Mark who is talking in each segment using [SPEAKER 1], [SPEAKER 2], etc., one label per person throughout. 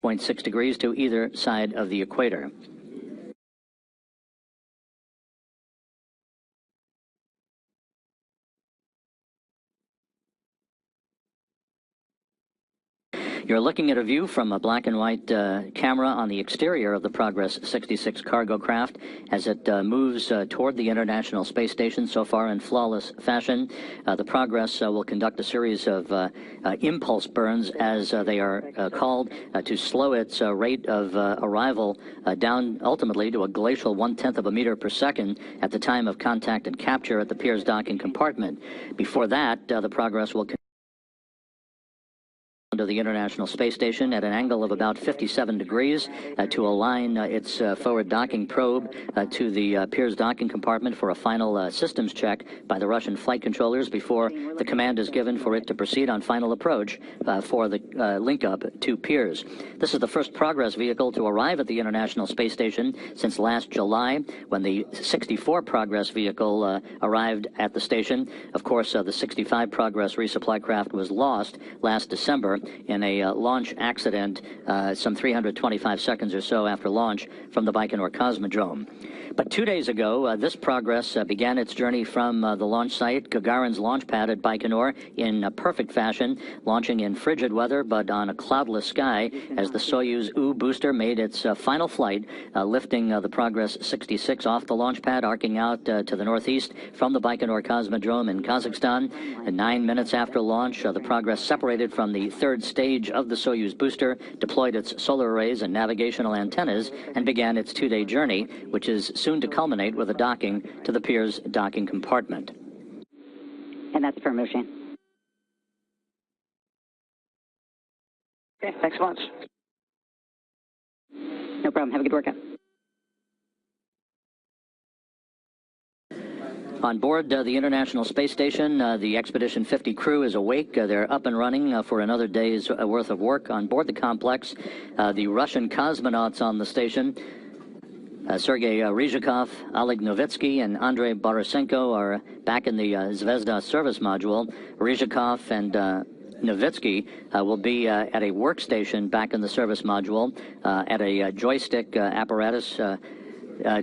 [SPEAKER 1] 0.6 degrees to either side of the equator. You're looking at a view from a black and white camera on the exterior of the Progress 66 cargo craft as it moves toward the International Space Station, so far in flawless fashion. The Progress will conduct a series of impulse burns, as they are called, to slow its rate of arrival down ultimately to a glacial 1/10 of a meter per second at the time of contact and capture at the Piers docking compartment. Before that, the Progress will to the International Space Station at an angle of about 57 degrees to align its forward docking probe to the Piers docking compartment for a final systems check by the Russian flight controllers before the command is given for it to proceed on final approach for the link-up to Piers. This is the first Progress vehicle to arrive at the International Space Station since last July, when the 64 Progress vehicle arrived at the station. Of course, the 65 Progress resupply craft was lost last December in a launch accident some 325 seconds or so after launch from the Baikonur Cosmodrome. But 2 days ago, this Progress began its journey from the launch site, Gagarin's launch pad at Baikonur, in perfect fashion, launching in frigid weather but on a cloudless sky as the Soyuz U booster made its final flight, lifting the Progress 66 off the launch pad, arcing out to the northeast from the Baikonur Cosmodrome in Kazakhstan. 9 minutes after launch, the Progress separated from the third stage of the Soyuz booster, deployed its solar arrays and navigational antennas, and began its 2-day journey, which is soon to culminate with a docking to the Piers docking compartment.
[SPEAKER 2] And that's per machine.
[SPEAKER 3] Okay, thanks so much.
[SPEAKER 2] No problem. Have a good workout.
[SPEAKER 1] On board the International Space Station, the Expedition 50 crew is awake. They're up and running for another day's worth of work on board the complex. The Russian cosmonauts on the station, Sergei Ryzhikov, Oleg Novitsky, and Andrei Borisenko, are back in the Zvezda service module. Ryzhikov and Novitsky will be at a workstation back in the service module at a joystick apparatus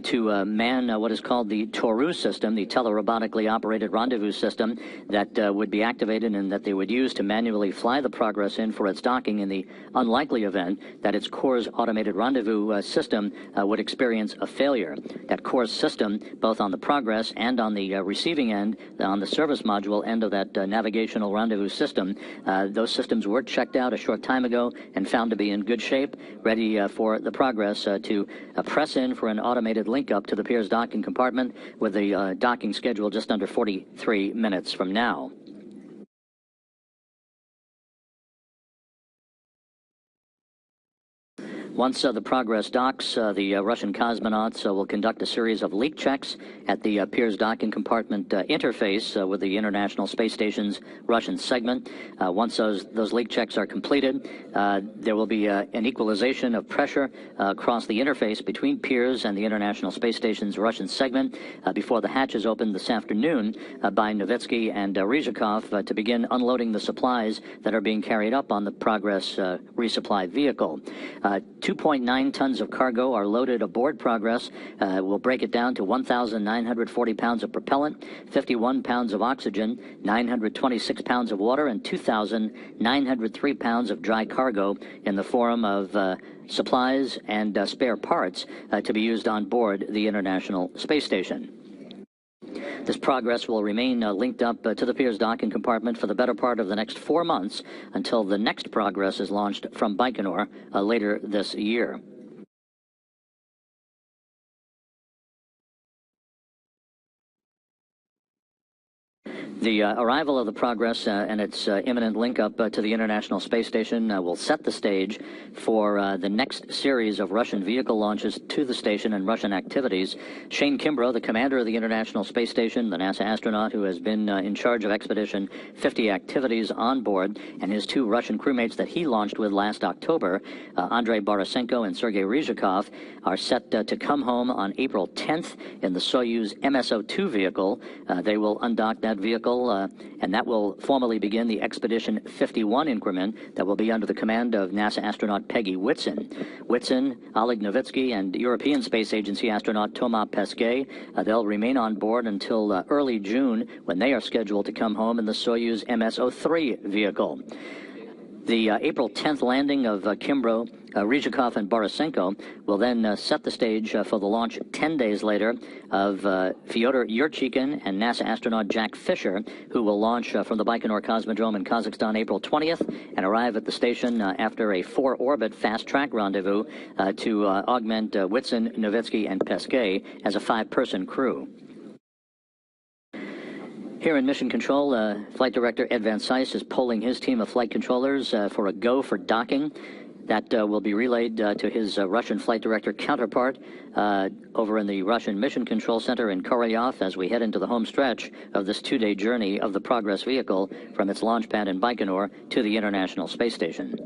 [SPEAKER 1] to man what is called the Toru system, the telerobotically operated rendezvous system that would be activated and that they would use to manually fly the Progress in for its docking in the unlikely event that its core's automated rendezvous system would experience a failure. That core's system, both on the Progress and on the receiving end, on the service module end of that navigational rendezvous system, those systems were checked out a short time ago and found to be in good shape, ready for the Progress to press in for an automated link-up to the Piers docking compartment, with the docking schedule just under 43 minutes from now. Once the Progress docks, the Russian cosmonauts will conduct a series of leak checks at the Piers docking compartment interface with the International Space Station's Russian segment. Once those leak checks are completed, there will be an equalization of pressure across the interface between Piers and the International Space Station's Russian segment before the hatch is opened this afternoon by Novitsky and Ryzhikov to begin unloading the supplies that are being carried up on the Progress resupply vehicle. 2.9 tons of cargo are loaded aboard Progress. We'll break it down to 1,940 pounds of propellant, 51 pounds of oxygen, 926 pounds of water, and 2,903 pounds of dry cargo in the form of supplies and spare parts to be used on board the International Space Station. This Progress will remain linked up to the Piers docking compartment for the better part of the next 4 months until the next Progress is launched from Baikonur later this year. The arrival of the Progress and its imminent link-up to the International Space Station will set the stage for the next series of Russian vehicle launches to the station and Russian activities. Shane Kimbrough, the commander of the International Space Station, the NASA astronaut who has been in charge of Expedition 50 activities on board, and his 2 Russian crewmates that he launched with last October, Andrei Borisenko and Sergei Ryzhikov, are set to come home on April 10th in the Soyuz MSO-2 vehicle. They will undock that vehicle Control, and that will formally begin the Expedition 51 increment that will be under the command of NASA astronaut Peggy Whitson. Whitson, Oleg Novitsky, and European Space Agency astronaut Thomas Pesquet, they'll remain on board until early June, when they are scheduled to come home in the Soyuz MS-03 vehicle. The April 10th landing of Kimbrough, Ryzhikov, and Borisenko will then set the stage for the launch 10 days later of Fyodor Yurchikhin and NASA astronaut Jack Fisher, who will launch from the Baikonur Cosmodrome in Kazakhstan April 20th and arrive at the station after a 4-orbit fast-track rendezvous to augment Whitson, Novitsky, and Pesquet as a 5-person crew. Here in Mission Control, Flight Director Ed Van Cise is polling his team of flight controllers for a go for docking. That will be relayed to his Russian Flight Director counterpart over in the Russian Mission Control Center in Korolyov as we head into the home stretch of this 2-day journey of the Progress vehicle from its launch pad in Baikonur to the International Space Station.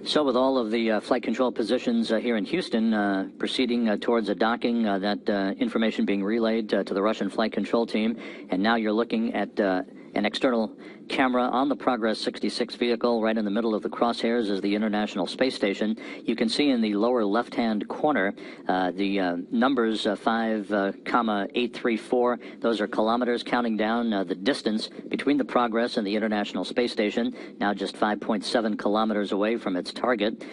[SPEAKER 1] So with all of the flight control positions here in Houston proceeding towards a docking, that information being relayed to the Russian flight control team, and now you're looking at an external camera on the Progress 66 vehicle. Right in the middle of the crosshairs is the International Space Station. You can see in the lower left-hand corner the numbers 5,834. Those are kilometers, counting down the distance between the Progress and the International Space Station, now just 5.7 kilometers away from its target.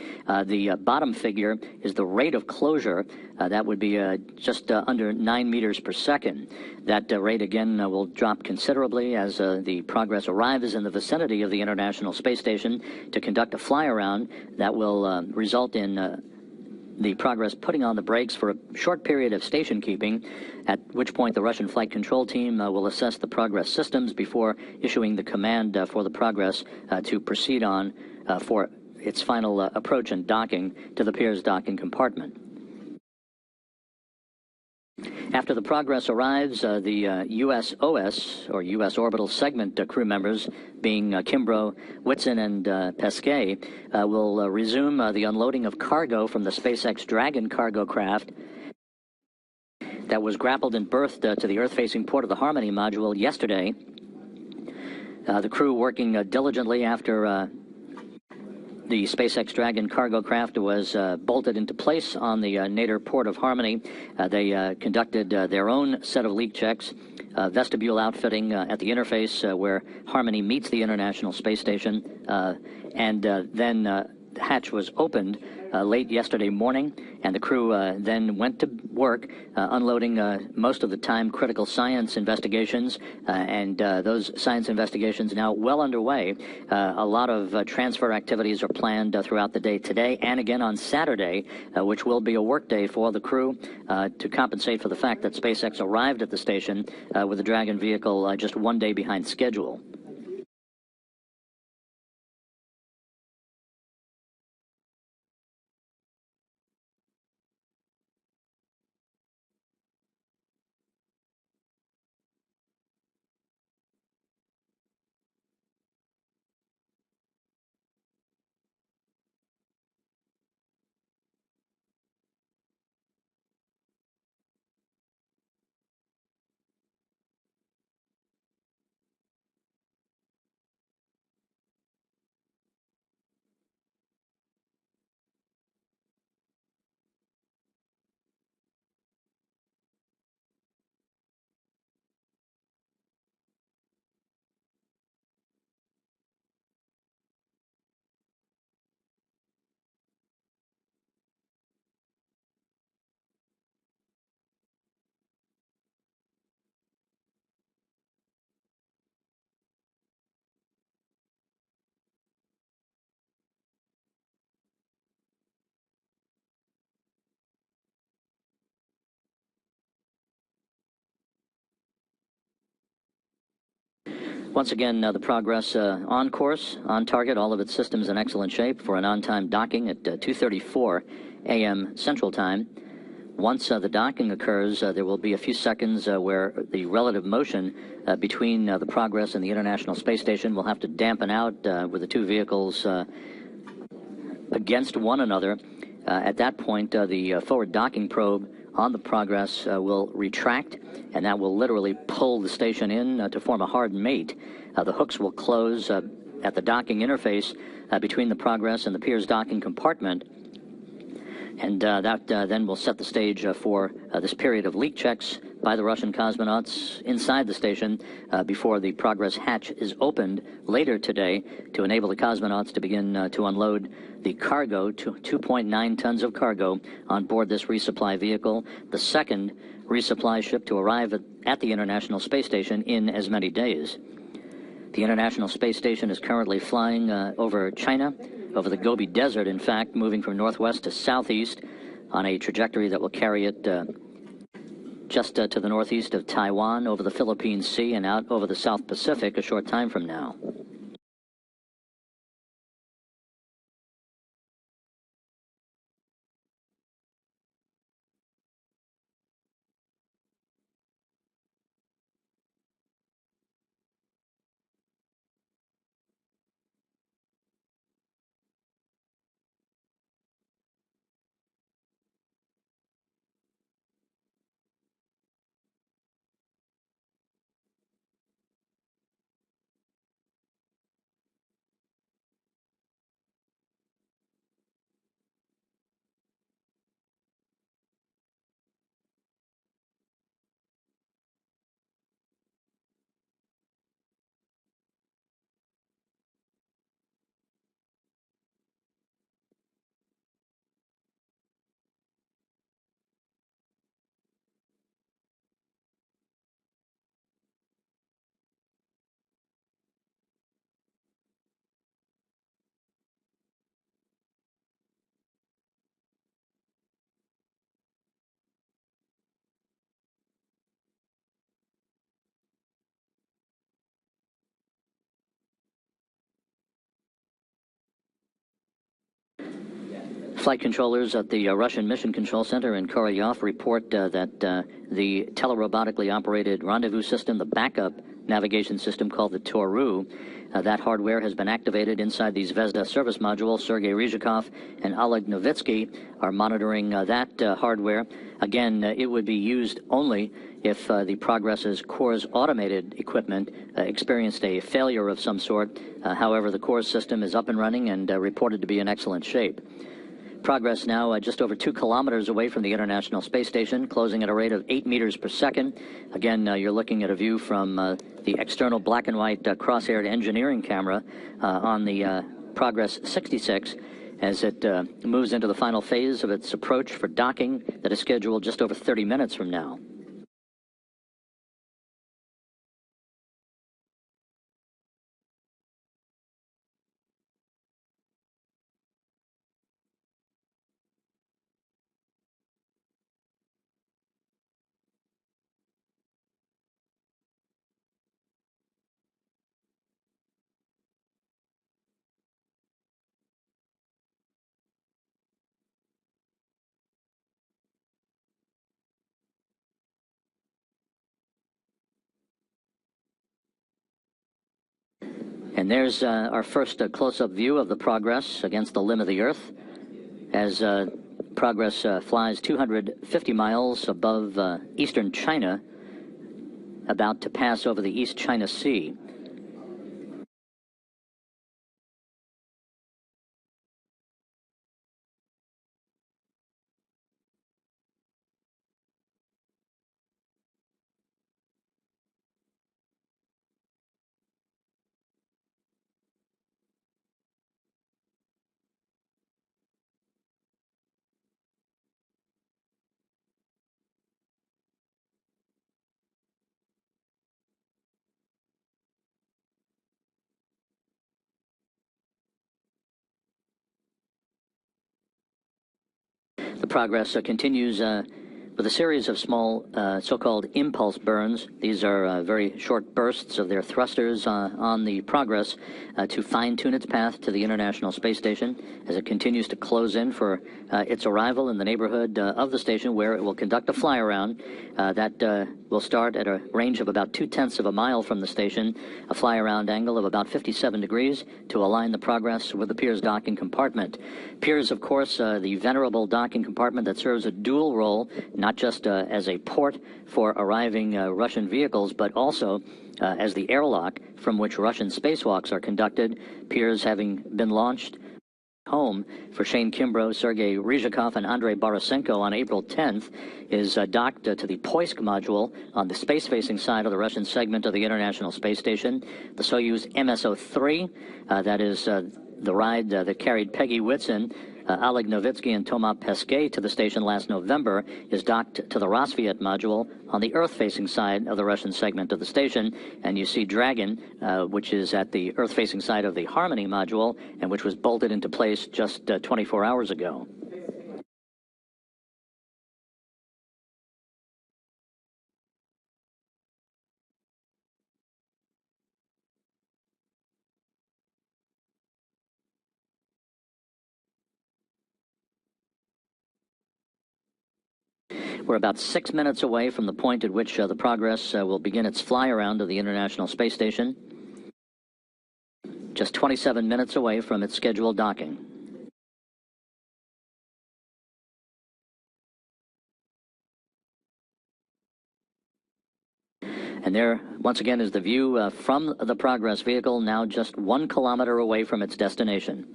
[SPEAKER 1] The bottom figure is the rate of closure. That would be just under 9 meters per second. That rate, again, will drop considerably as the Progress arrives in the vicinity of the International Space Station to conduct a fly-around that will result in the Progress putting on the brakes for a short period of station keeping, at which point the Russian flight control team will assess the Progress systems before issuing the command for the Progress to proceed on for its final approach and docking to the Pirs docking compartment. After the Progress arrives, the USOS, or U.S. Orbital Segment crew members, being Kimbrough, Whitson, and Pesquet, will resume the unloading of cargo from the SpaceX Dragon cargo craft that was grappled and berthed to the Earth-facing port of the Harmony module yesterday. The crew working diligently after the SpaceX Dragon cargo craft was bolted into place on the Nader port of Harmony. They conducted their own set of leak checks, vestibule outfitting at the interface where Harmony meets the International Space Station, and then the hatch was opened late yesterday morning, and the crew then went to work unloading most of the time-critical science investigations, and those science investigations now well underway. A lot of transfer activities are planned throughout the day today and again on Saturday, which will be a work day for the crew to compensate for the fact that SpaceX arrived at the station with the Dragon vehicle just 1 day behind schedule. Once again, the Progress on course, on target, all of its systems in excellent shape for an on-time docking at 2:34 a.m. Central Time. Once the docking occurs, there will be a few seconds where the relative motion between the Progress and the International Space Station will have to dampen out with the two vehicles against one another. At that point, the forward docking probe on the Progress will retract, and that will literally pull the station in to form a hard mate. The hooks will close at the docking interface between the Progress and the Piers docking compartment, and that then will set the stage for this period of leak checks by the Russian cosmonauts inside the station before the Progress hatch is opened later today to enable the cosmonauts to begin to unload the cargo, 2.9 tons of cargo on board this resupply vehicle, the second resupply ship to arrive at the International Space Station in as many days. The International Space Station is currently flying over China, over the Gobi Desert, in fact, moving from northwest to southeast on a trajectory that will carry it just to the northeast of Taiwan, over the Philippine Sea, and out over the South Pacific a short time from now. Flight controllers at the Russian Mission Control Center in Korolyov report that the telerobotically operated rendezvous system, the backup navigation system called the Toru, that hardware has been activated inside the Zvezda service module. Sergei Ryzhikov and Oleg Novitsky are monitoring that hardware. Again, it would be used only if the Progress's core's automated equipment experienced a failure of some sort. However, the core's system is up and running and reported to be in excellent shape. Progress now just over 2 kilometers away from the International Space Station, closing at a rate of 8 meters per second. Again, you're looking at a view from the external black and white cross-haired engineering camera on the Progress 66 as it moves into the final phase of its approach for docking that is scheduled just over 30 minutes from now. And there's our first close-up view of the Progress against the limb of the Earth as Progress flies 250 miles above eastern China, about to pass over the East China Sea. The Progress continues with a series of small so-called impulse burns. These are very short bursts of their thrusters on the Progress to fine-tune its path to the International Space Station as it continues to close in for its arrival in the neighborhood of the station, where it will conduct a fly-around that will start at a range of about 0.2 of a mile from the station, a fly-around angle of about 57 degrees to align the Progress with the Piers docking compartment. Piers, of course, the venerable docking compartment that serves a dual role, not just as a port for arriving Russian vehicles, but also as the airlock from which Russian spacewalks are conducted. Piers having been launched home for Shane Kimbrough, Sergei Ryzhikov, and Andrei Borisenko on April 10th, is docked to the Poisk module on the space-facing side of the Russian segment of the International Space Station. The Soyuz MSO-3, that is the ride that carried Peggy Whitson, Oleg Novitsky, and Thomas Pesquet to the station last November, is docked to the Rassvet module on the Earth-facing side of the Russian segment of the station. And you see Dragon, which is at the Earth-facing side of the Harmony module, and which was bolted into place just 24 hours ago. We're about 6 minutes away from the point at which the Progress will begin its fly-around of the International Space Station. Just 27 minutes away from its scheduled docking. And there, once again, is the view from the Progress vehicle, now just 1 kilometer away from its destination.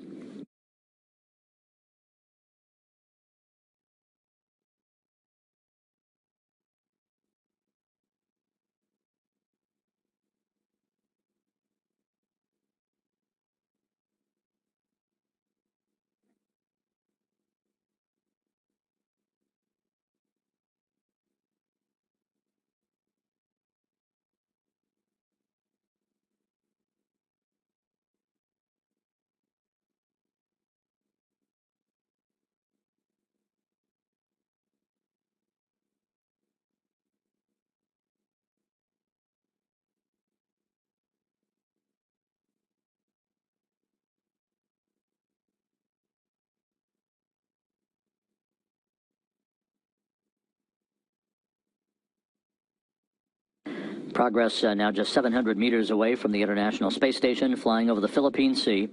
[SPEAKER 1] Progress now just 700 meters away from the International Space Station, flying over the Philippine Sea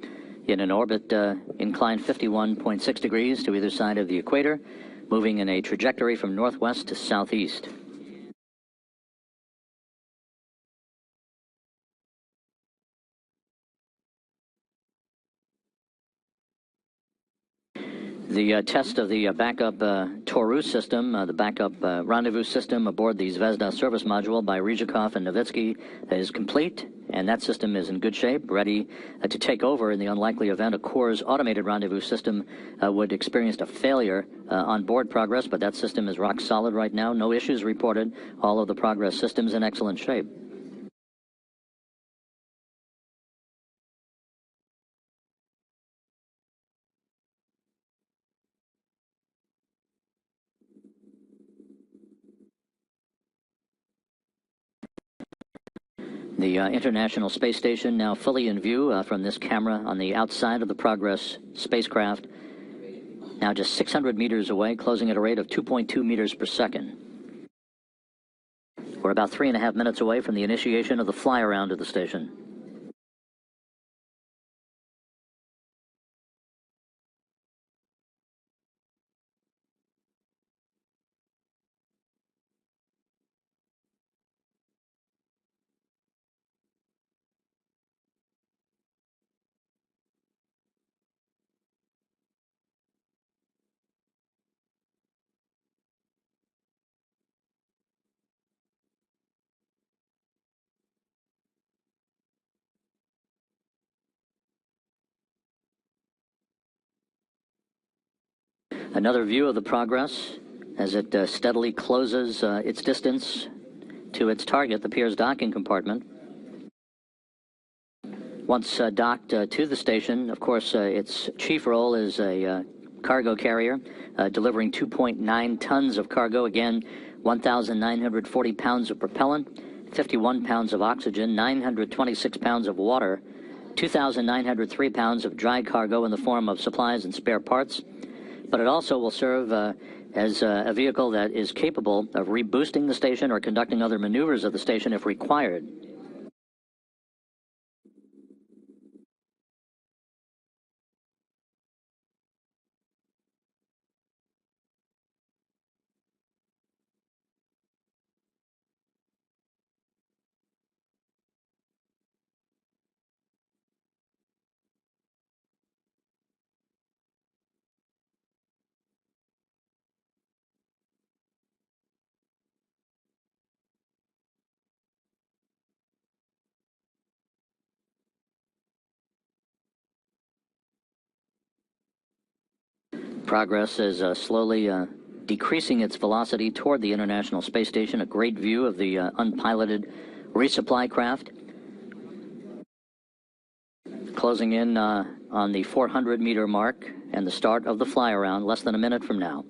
[SPEAKER 1] in an orbit inclined 51.6 degrees to either side of the equator, moving in a trajectory from northwest to southeast. The test of the backup Toru system, the backup rendezvous system aboard the Zvezda service module by Ryzhikov and Novitsky is complete, and that system is in good shape, ready to take over in the unlikely event a Core's automated rendezvous system would experience a failure on board Progress, but that system is rock solid right now. No issues reported. All of the Progress systems in excellent shape. The International Space Station now fully in view from this camera on the outside of the Progress spacecraft. Now just 600 meters away, closing at a rate of 2.2 meters per second. We're about 3.5 minutes away from the initiation of the fly-around of the station. Another view of the Progress as it steadily closes its distance to its target, the Piers docking compartment. Once docked to the station, of course, its chief role is a cargo carrier, delivering 2.9 tons of cargo. Again, 1,940 pounds of propellant, 51 pounds of oxygen, 926 pounds of water, 2,903 pounds of dry cargo in the form of supplies and spare parts. But it also will serve as a vehicle that is capable of reboosting the station or conducting other maneuvers of the station if required. Progress is slowly decreasing its velocity toward the International Space Station. A great view of the unpiloted resupply craft. Closing in on the 400-meter mark and the start of the fly-around less than a minute from now.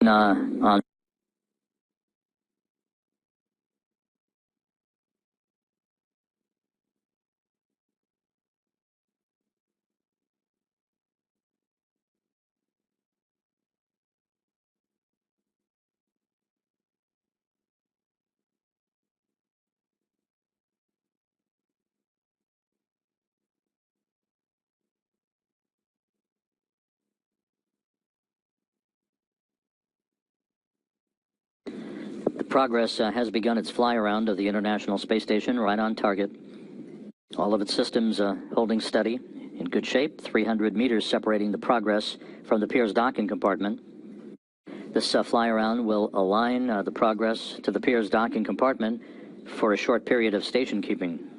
[SPEAKER 1] On 'Progress' has begun its fly-around of the International Space Station, right on target. All of its systems holding steady, in good shape, 300 meters separating the 'Progress' from the Piers docking compartment. This fly-around will align the 'Progress' to the Piers docking compartment for a short period of station keeping.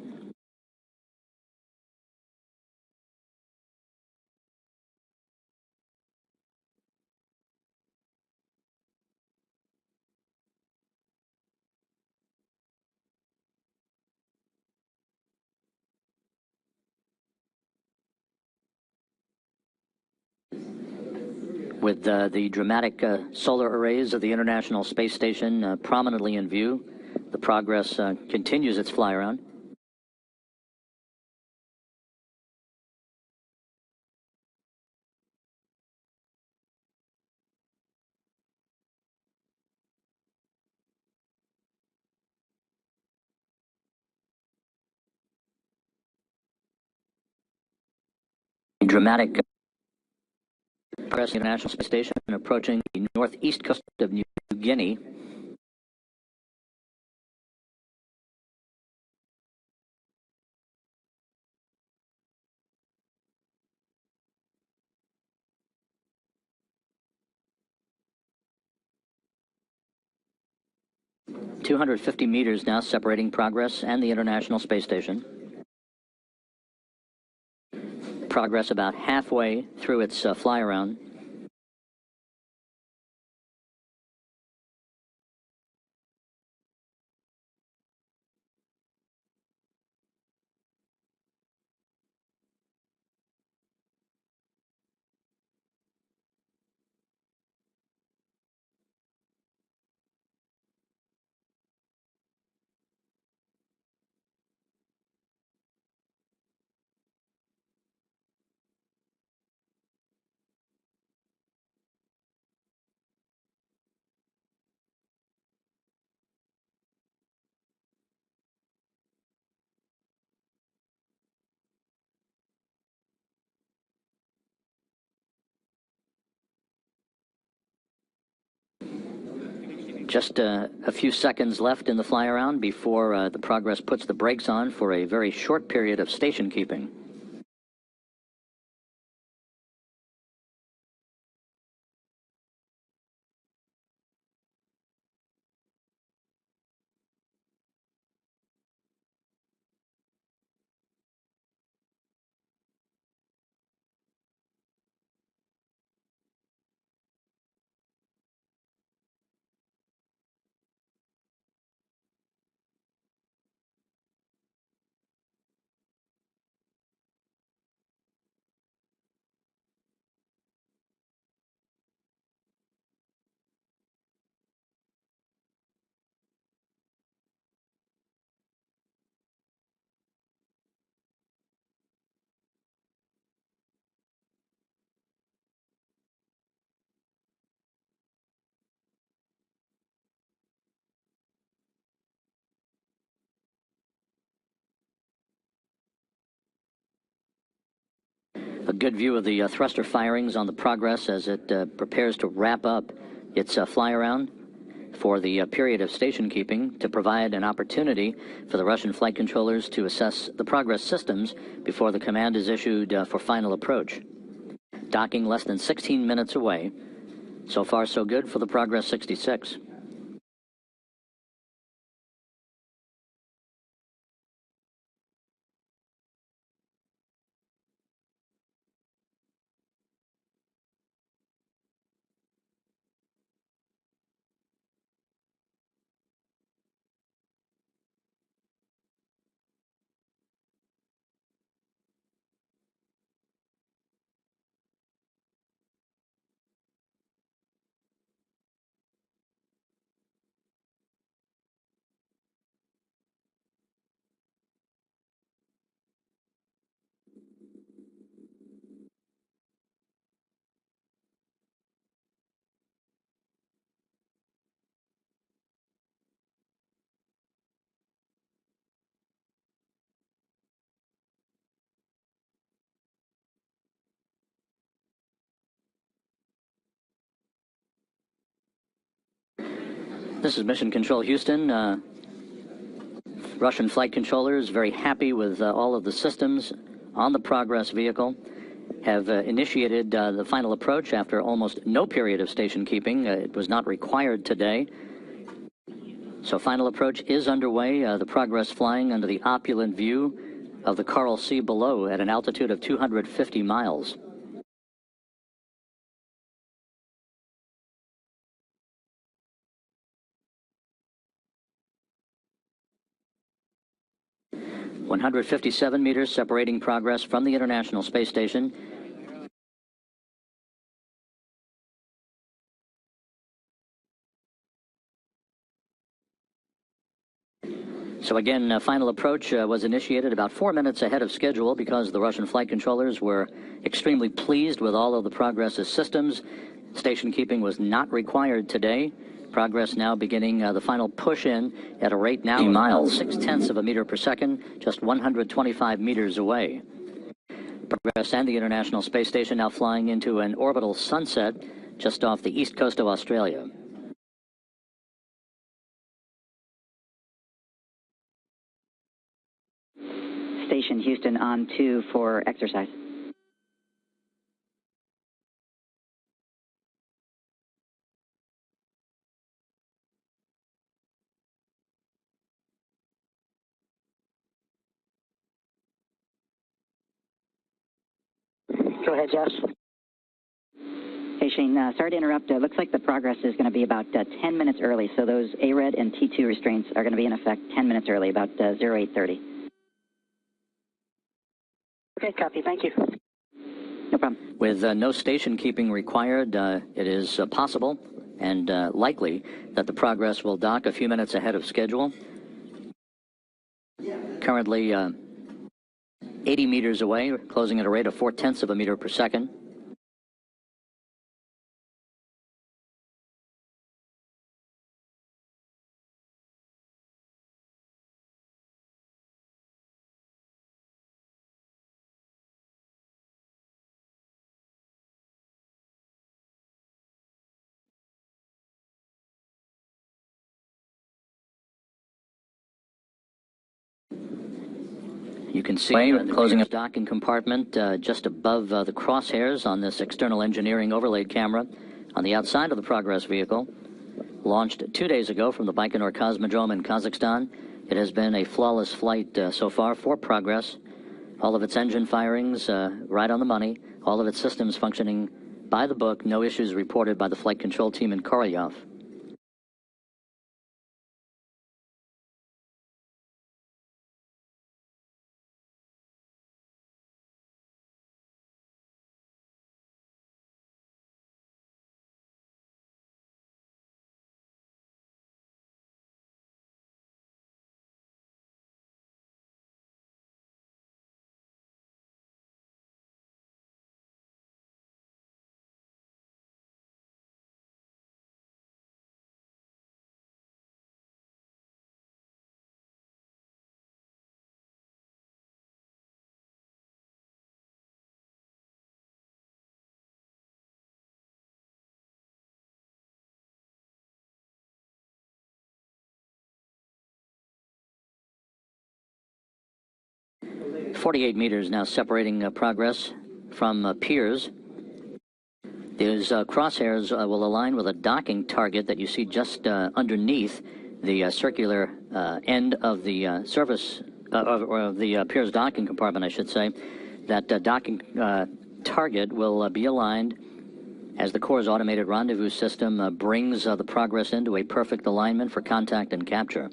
[SPEAKER 1] With the dramatic solar arrays of the International Space Station prominently in view, the 'Progress' continues its fly-around. Dramatic progress of the International Space Station approaching the northeast coast of New Guinea. .250 meters now separating 'Progress' and the International Space Station. 'Progress' about halfway through its fly-around. Just a few seconds left in the fly-around before the Progress puts the brakes on for a very short period of station keeping. A good view of the thruster firings on the Progress as it prepares to wrap up its fly-around for the period of station keeping to provide an opportunity for the Russian flight controllers to assess the Progress systems before the command is issued for final approach. Docking less than 16 minutes away. So far, so good for the Progress 66. This is Mission Control Houston. Russian flight controllers very happy with all of the systems on the Progress vehicle. Have initiated the final approach after almost no period of station keeping. It was not required today. So final approach is underway. The Progress flying under the opulent view of the Coral Sea below at an altitude of 250 miles. "157 meters separating Progress from the International Space Station. So again, final approach was initiated about 4 minutes ahead of schedule because the Russian flight controllers were extremely pleased with all of the Progress's systems. Station keeping was not required today. Progress now beginning the final push-in at a rate now of 0.6 of a meter per second, just 125 meters away. Progress and the International Space Station now flying into an orbital sunset just off the east coast of Australia.
[SPEAKER 2] Station Houston on 2 for exercise.
[SPEAKER 3] Go ahead, Jess.
[SPEAKER 2] Hey, Shane, sorry to interrupt. Looks like the Progress is going to be about 10 minutes early, so those ARED and T2 restraints are going to be in effect 10 minutes early, about 0830.
[SPEAKER 3] Okay, copy. Thank you.
[SPEAKER 2] No problem.
[SPEAKER 1] With no station keeping required, it is possible and likely that the Progress will dock a few minutes ahead of schedule. Currently 80 meters away, closing at a rate of 0.4 of a meter per second. You can see the closing docking compartment just above the crosshairs on this external engineering overlaid camera on the outside of the Progress vehicle. Launched 2 days ago from the Baikonur Cosmodrome in Kazakhstan. It has been a flawless flight so far for Progress. All of its engine firings right on the money. All of its systems functioning by the book. No issues reported by the flight control team in Korolyov. .48 meters now separating Progress from Piers. These crosshairs will align with a docking target that you see just underneath the circular end of the service, of the Piers docking compartment, I should say. That docking target will be aligned as the Corps' automated rendezvous system brings the Progress into a perfect alignment for contact and capture.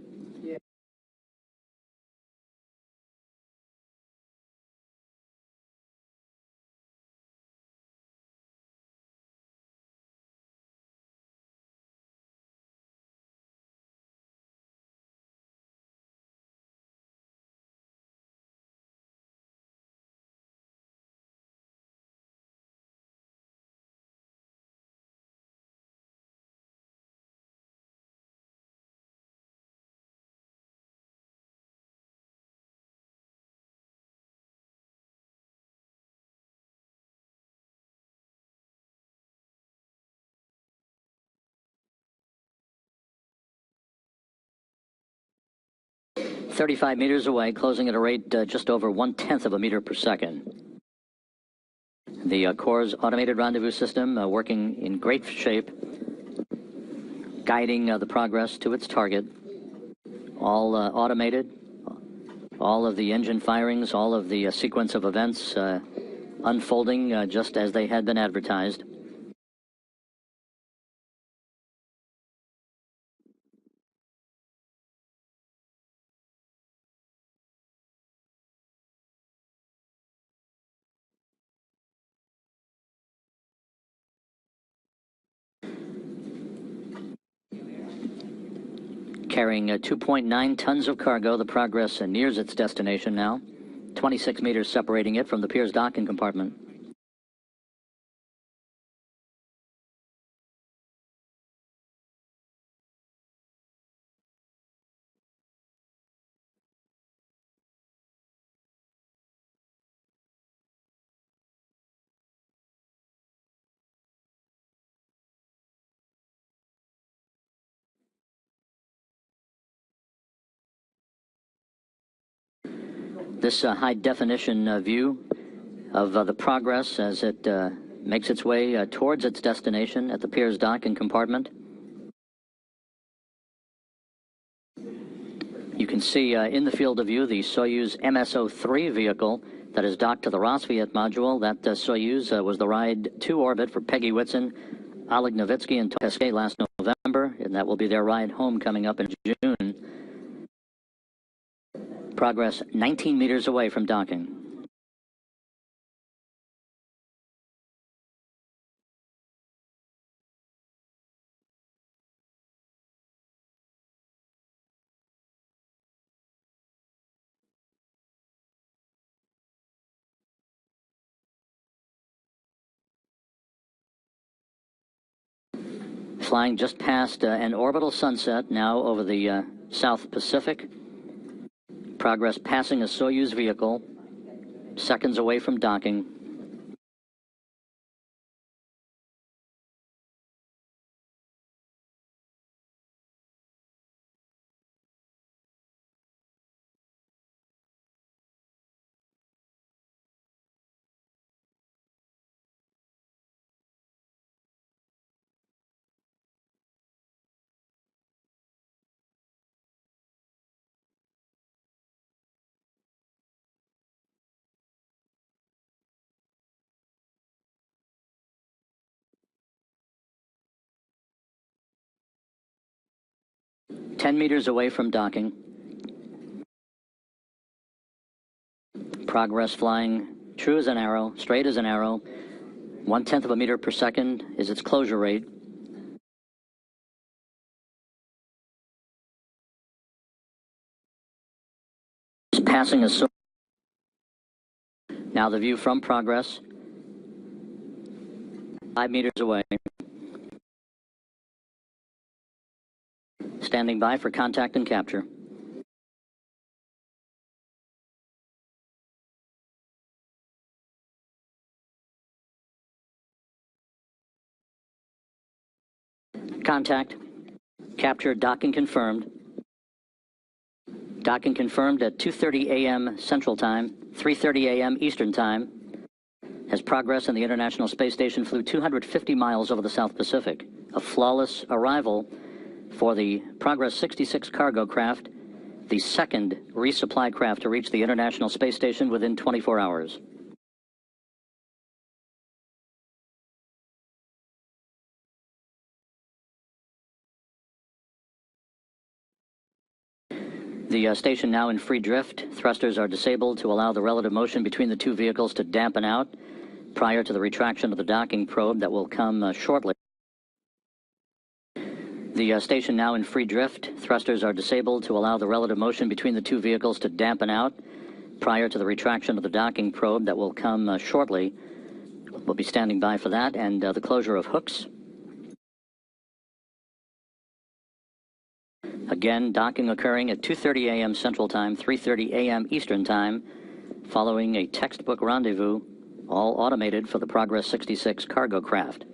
[SPEAKER 1] .35 meters away, closing at a rate just over 1/10 of a meter per second. The Corps' automated rendezvous system working in great shape, guiding the Progress to its target. All automated, all of the engine firings, all of the sequence of events unfolding just as they had been advertised. Carrying 2.9 tons of cargo, the Progress nears its destination now. 26 meters separating it from the Piers docking compartment. This high-definition view of the Progress as it makes its way towards its destination at the Piers docking compartment. You can see in the field of view the Soyuz MSO-3 vehicle that is docked to the Rosviet module. That Soyuz was the ride to orbit for Peggy Whitson, Oleg Novitsky, and Pesquet last November, and that will be their ride home coming up in June. Progress 19 meters away from docking. Flying just past an orbital sunset now over the South Pacific. Progress passing a Soyuz vehicle, seconds away from docking. 10 meters away from docking. Progress flying true as an arrow, straight as an arrow. 1/10 of a meter per second is its closure rate. It's passing a. Now the view from Progress. 5 meters away. Standing by for contact and capture. Contact. Capture docking confirmed. Docking confirmed at 2:30 a.m. Central Time, 3:30 a.m. Eastern Time. As Progress and the International Space Station flew 250 miles over the South Pacific. A flawless arrival for the Progress 66 cargo craft, the second resupply craft to reach the International Space Station within 24 hours. The station now in free drift. Thrusters are disabled to allow the relative motion between the two vehicles to dampen out prior to the retraction of the docking probe that will come shortly. The station now in free drift. Thrusters are disabled to allow the relative motion between the two vehicles to dampen out prior to the retraction of the docking probe that will come shortly. We'll be standing by for that and the closure of hooks. Again, docking occurring at 2:30 a.m. Central Time, 3:30 a.m. Eastern Time, following a textbook rendezvous, all automated for the Progress 66 cargo craft.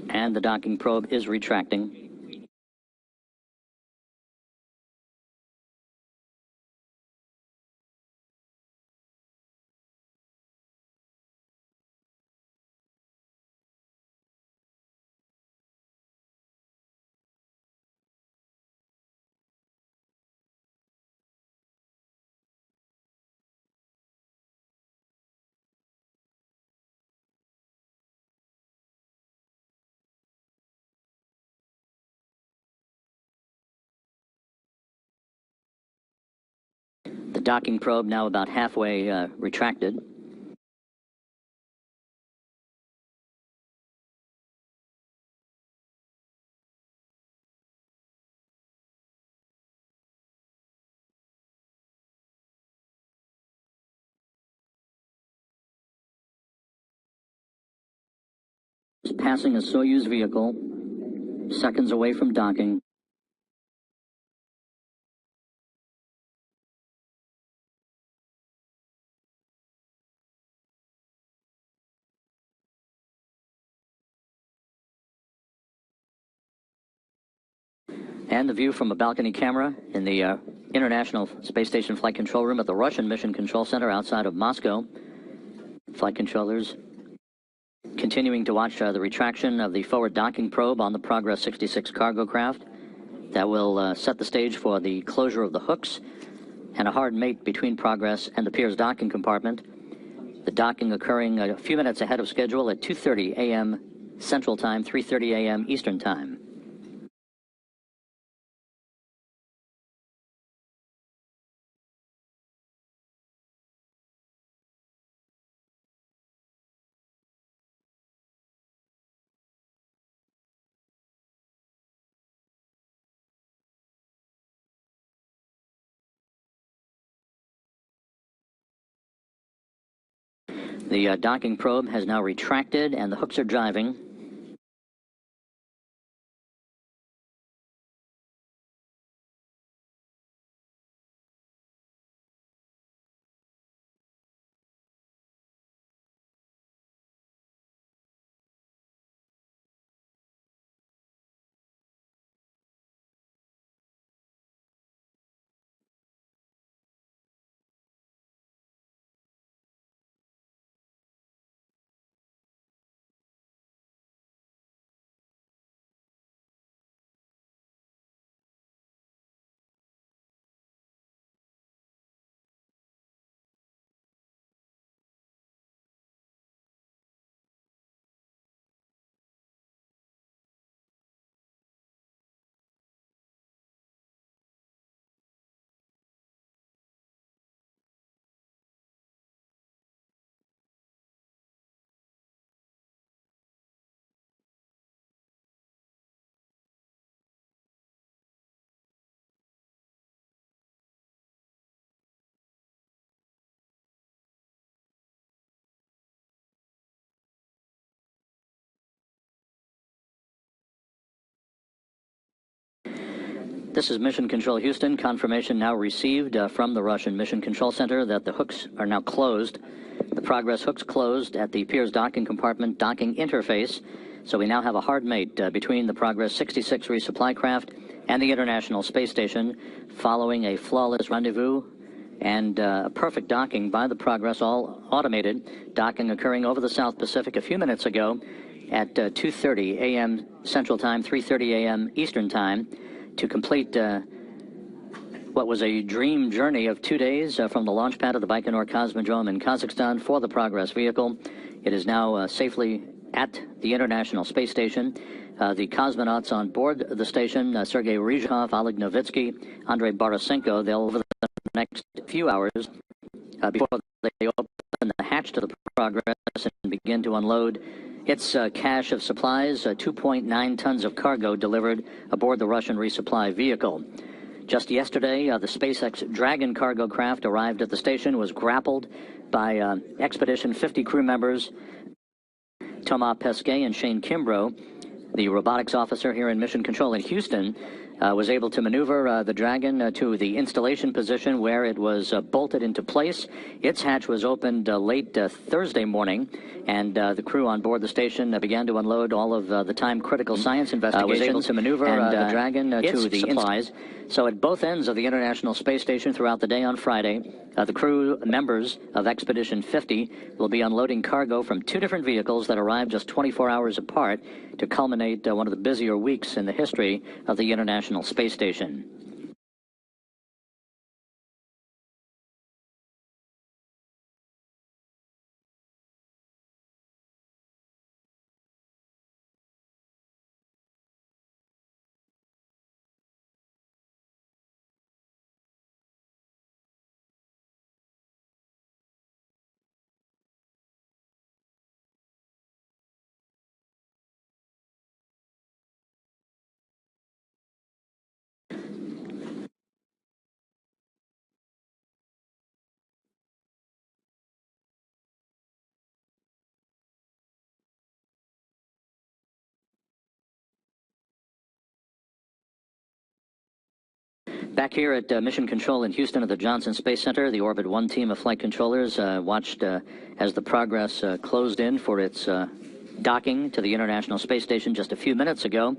[SPEAKER 1] And the docking probe is retracting. The docking probe now about halfway retracted. It's passing a Soyuz vehicle, seconds away from docking. And the view from a balcony camera in the International Space Station Flight Control Room at the Russian Mission Control Center outside of Moscow. Flight controllers continuing to watch the retraction of the forward docking probe on the Progress 66 cargo craft. That will set the stage for the closure of the hooks and a hard mate between Progress and the Piers docking compartment. The docking occurring a few minutes ahead of schedule at 2:30 a.m. Central Time, 3:30 a.m. Eastern Time. The docking probe has now retracted and the hooks are driving. This is Mission Control Houston. Confirmation now received from the Russian Mission Control Center that the hooks are now closed. The Progress hooks closed at the Piers docking compartment docking interface. So we now have a hard mate between the Progress 66 resupply craft and the International Space Station, following a flawless rendezvous and a perfect docking by the Progress, all automated, docking occurring over the South Pacific a few minutes ago at 2:30 a.m. Central Time, 3:30 a.m. Eastern Time, to complete what was a dream journey of 2 days from the launch pad of the Baikonur Cosmodrome in Kazakhstan for the Progress vehicle. It is now safely at the International Space Station. The cosmonauts on board the station, Sergei Ryzhikov, Oleg Novitsky, Andrei Borisenko, they'll, over the next few hours, before they open the hatch to the Progress and begin to unload its cache of supplies, 2.9 tons of cargo delivered aboard the Russian resupply vehicle. Just yesterday, the SpaceX Dragon cargo craft arrived at the station, was grappled by Expedition 50 crew members Thomas Pesquet and Shane Kimbrough. The robotics officer here in Mission Control in Houston was able to maneuver the Dragon to the installation position where it was bolted into place. Its hatch was opened late Thursday morning, and the crew on board the station began to unload all of the time-critical science investigations. Was able to maneuver the Dragon to the supplies. So at both ends of the International Space Station throughout the day on Friday, the crew members of Expedition 50 will be unloading cargo from two different vehicles that arrived just 24 hours apart to culminate one of the busier weeks in the history of the International Space Station. Back here at Mission Control in Houston at the Johnson Space Center, the Orbit 1 team of flight controllers watched as the Progress closed in for its docking to the International Space Station just a few minutes ago.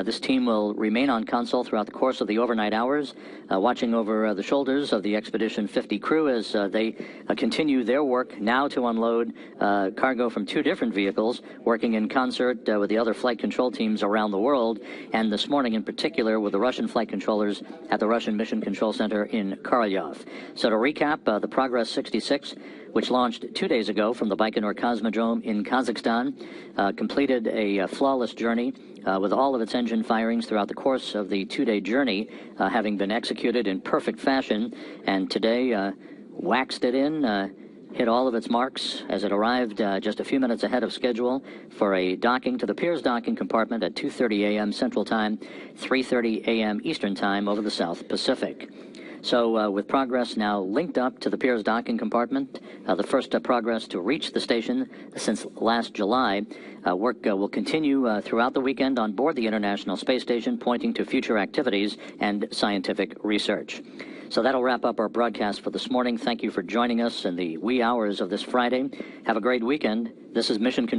[SPEAKER 1] This team will remain on console throughout the course of the overnight hours, watching over the shoulders of the Expedition 50 crew as they continue their work now to unload cargo from two different vehicles, working in concert with the other flight control teams around the world, and this morning in particular with the Russian flight controllers at the Russian Mission Control Center in Korolyov. So to recap, the Progress 66, which launched 2 days ago from the Baikonur Cosmodrome in Kazakhstan, completed a flawless journey with all of its engine firings throughout the course of the 2-day journey, having been executed in perfect fashion, and today waxed it in, hit all of its marks as it arrived just a few minutes ahead of schedule for a docking to the Piers docking compartment at 2:30 a.m. Central Time, 3:30 a.m. Eastern Time over the South Pacific. So with Progress now linked up to the Piers docking compartment, the first Progress to reach the station since last July, work will continue throughout the weekend on board the International Space Station, pointing to future activities and scientific research. So that'll wrap up our broadcast for this morning. Thank you for joining us in the wee hours of this Friday. Have a great weekend. This is Mission Control.